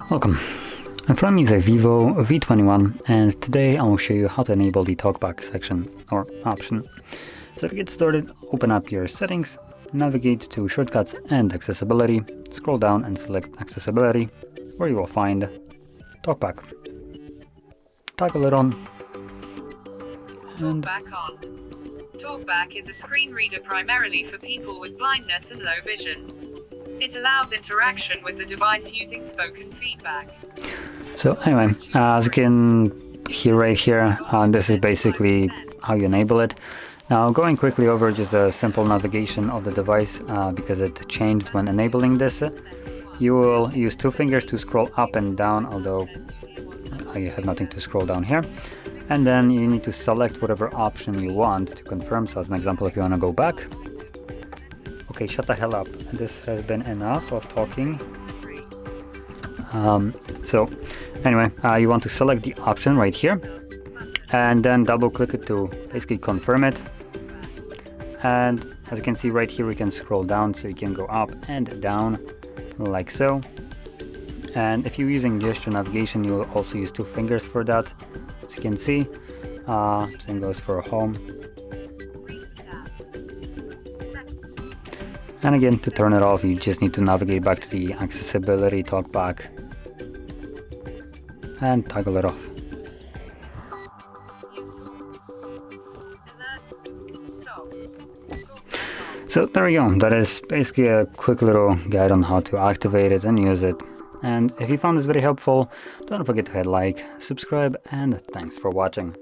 Welcome. In front of me is a VIVO V21, and today I will show you how to enable the Talkback section or option. So to get started, open up your settings, navigate to shortcuts and accessibility, scroll down and select accessibility, where you will find Talkback. Toggle it on. Talkback on. Talkback is a screen reader primarily for people with blindness and low vision. It allows interaction with the device using spoken feedback. So anyway, as you can hear right here, this is basically how you enable it. Now going quickly over just a simple navigation of the device, because it changed when enabling this. You will use two fingers to scroll up and down, although I have nothing to scroll down here. And then you need to select whatever option you want to confirm. So as an example, if you want to go back. Okay, shut the hell up. This has been enough of talking. So anyway, you want to select the option right here and then double click it to basically confirm it. And as you can see right here, we can scroll down, so you can go up and down like so. And if you're using gesture navigation, you will also use two fingers for that. As you can see, same goes for home. And again, to turn it off, you just need to navigate back to the accessibility talkback and toggle it off. So there we go. That is basically a quick little guide on how to activate it and use it. And if you found this very helpful, don't forget to hit like, subscribe, and thanks for watching.